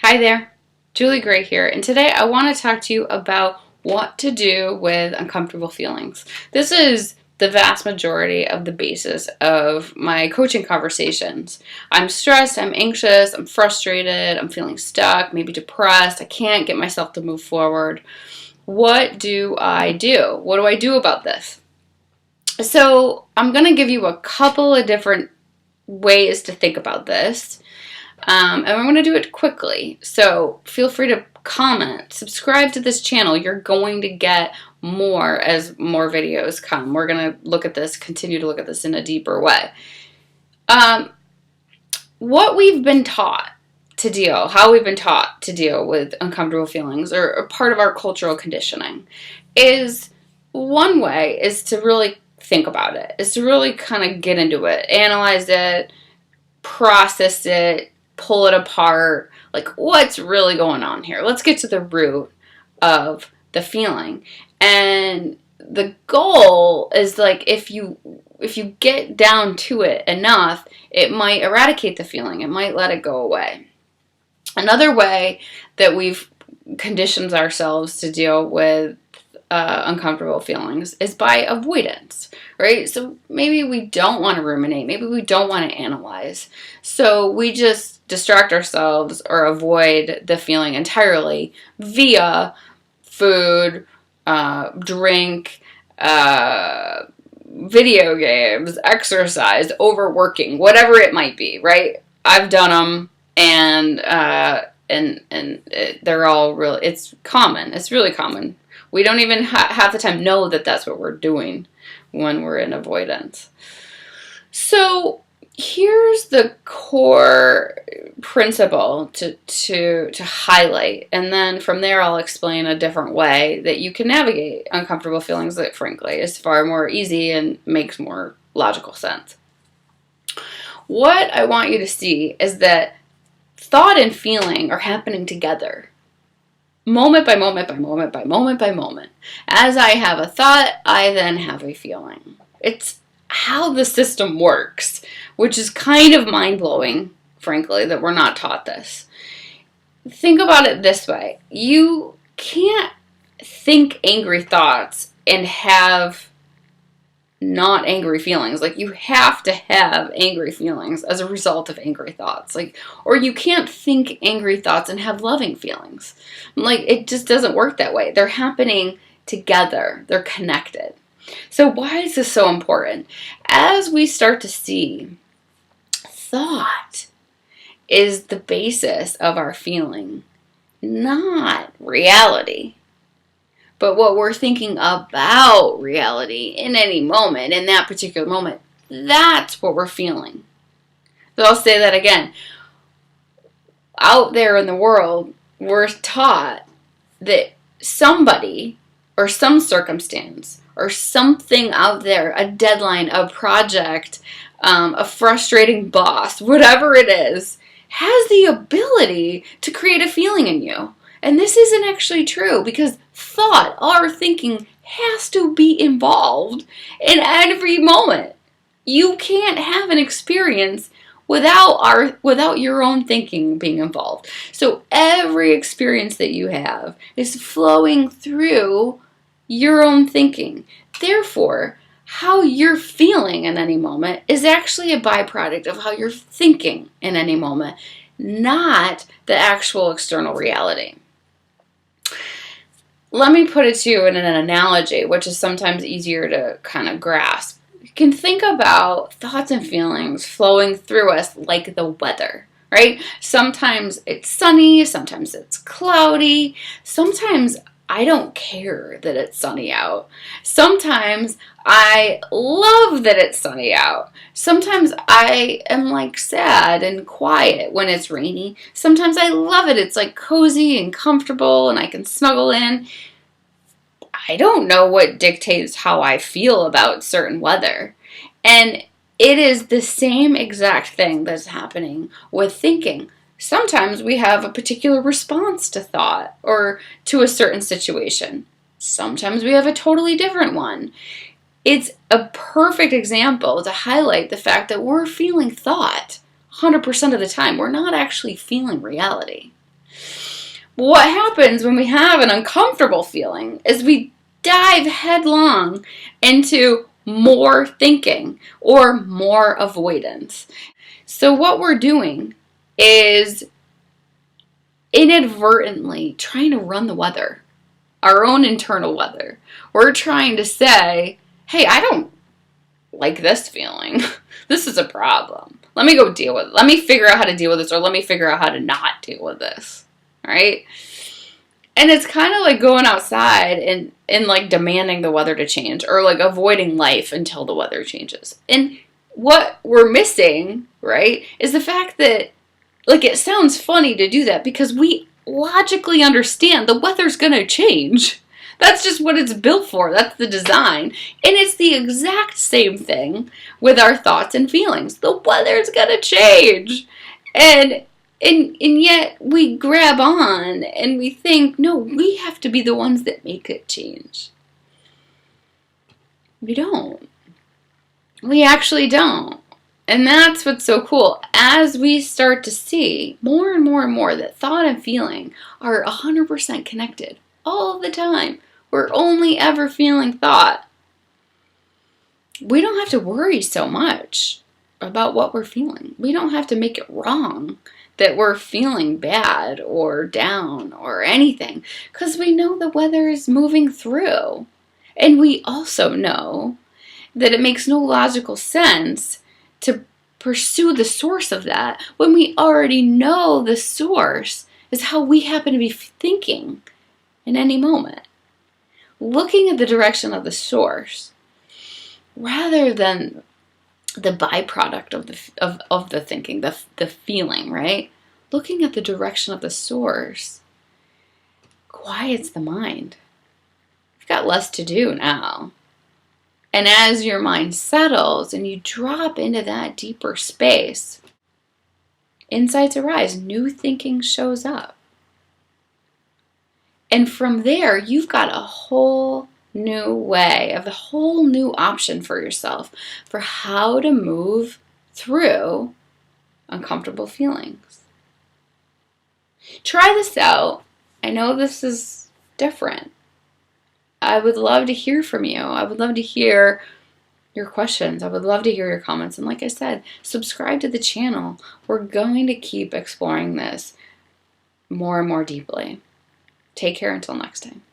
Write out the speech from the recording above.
Hi there, Julie Gray here, and today I want to talk to you about what to do with uncomfortable feelings. This is the vast majority of the basis of my coaching conversations. I'm stressed, I'm anxious, I'm frustrated, I'm feeling stuck, maybe depressed, I can't get myself to move forward. What do I do? What do I do about this? So I'm going to give you a couple of different ways to think about this. And we're going to do it quickly. So feel free to comment, subscribe to this channel. You're going to get more as more videos come. We're going to continue to look at this in a deeper way. How we've been taught to deal with uncomfortable feelings, or part of our cultural conditioning, is one way is to really think about it, is to really kind of get into it, analyze it, process it, pull it apart, like what's really going on here. Let's get to the root of the feeling. And the goal is, like, if you get down to it enough, it might eradicate the feeling. It might let it go away. Another way that we've conditioned ourselves to deal with uncomfortable feelings is by avoidance, right? So maybe we don't want to ruminate. Maybe we don't want to analyze. So we just distract ourselves or avoid the feeling entirely via food, drink, video games, exercise, overworking, whatever it might be, right? I've done them, and they're all really, it's common. It's really common. We don't even half the time know that that's what we're doing when we're in avoidance. So here's the core principle to highlight, and then from there I'll explain a different way that you can navigate uncomfortable feelings that, frankly, is far more easy and makes more logical sense. What I want you to see is that thought and feeling are happening together. Moment by moment by moment by moment by moment. As I have a thought, I then have a feeling. It's how the system works, which is kind of mind-blowing, frankly, that we're not taught this. Think about it this way. You can't think angry thoughts and have not angry feelings. Like, you have to have angry feelings as a result of angry thoughts. Or you can't think angry thoughts and have loving feelings. It just doesn't work that way. They're happening together. They're connected. So why is this so important? As we start to see, thought is the basis of our feeling, not reality. But what we're thinking about reality in any moment, in that particular moment, that's what we're feeling. So I'll say that again. Out there in the world, we're taught that somebody or some circumstance or something out there, a deadline, a project, a frustrating boss, whatever it is, has the ability to create a feeling in you. And this isn't actually true, because thought, our thinking, has to be involved in every moment. You can't have an experience without your own thinking being involved. So every experience that you have is flowing through your own thinking. Therefore, how you're feeling in any moment is actually a byproduct of how you're thinking in any moment, not the actual external reality. Let me put it to you in an analogy, which is sometimes easier to kind of grasp. You can think about thoughts and feelings flowing through us like the weather, right? Sometimes it's sunny, sometimes it's cloudy, sometimes I don't care that it's sunny out. Sometimes I love that it's sunny out. Sometimes I am sad and quiet when it's rainy. Sometimes I love it. It's cozy and comfortable and I can snuggle in. I don't know what dictates how I feel about certain weather. And it is the same exact thing that's happening with thinking. Sometimes we have a particular response to thought or to a certain situation. Sometimes we have a totally different one. It's a perfect example to highlight the fact that we're feeling thought 100% of the time. We're not actually feeling reality. What happens when we have an uncomfortable feeling is we dive headlong into more thinking or more avoidance. So what we're doing is inadvertently trying to run the weather, our own internal weather. We're trying to say, hey, I don't like this feeling. This is a problem. Let me go deal with it. Let me figure out how to deal with this, or let me figure out how to not deal with this. Right? And it's kind of like going outside and like demanding the weather to change, or like avoiding life until the weather changes. And what we're missing, right, is the fact that, like, it sounds funny to do that because we logically understand the weather's going to change. That's just what it's built for. That's the design. And it's the exact same thing with our thoughts and feelings. The weather's going to change. And yet we grab on and we think, no, we have to be the ones that make it change. We don't. We actually don't. And that's what's so cool. As we start to see more and more and more that thought and feeling are 100% connected all the time. We're only ever feeling thought. We don't have to worry so much about what we're feeling. We don't have to make it wrong that we're feeling bad or down or anything, because we know the weather is moving through. And we also know that it makes no logical sense to pursue the source of that when we already know the source is how we happen to be thinking in any moment. Looking at the direction of the source rather than the byproduct of the thinking, the feeling, right? Looking at the direction of the source quiets the mind. You've got less to do now. And as your mind settles and you drop into that deeper space, insights arise, new thinking shows up. And from there, you've got a whole new way, of a whole new option for yourself for how to move through uncomfortable feelings. Try this out. I know this is different. I would love to hear from you. I would love to hear your questions. I would love to hear your comments. And like I said, subscribe to the channel. We're going to keep exploring this more and more deeply. Take care until next time.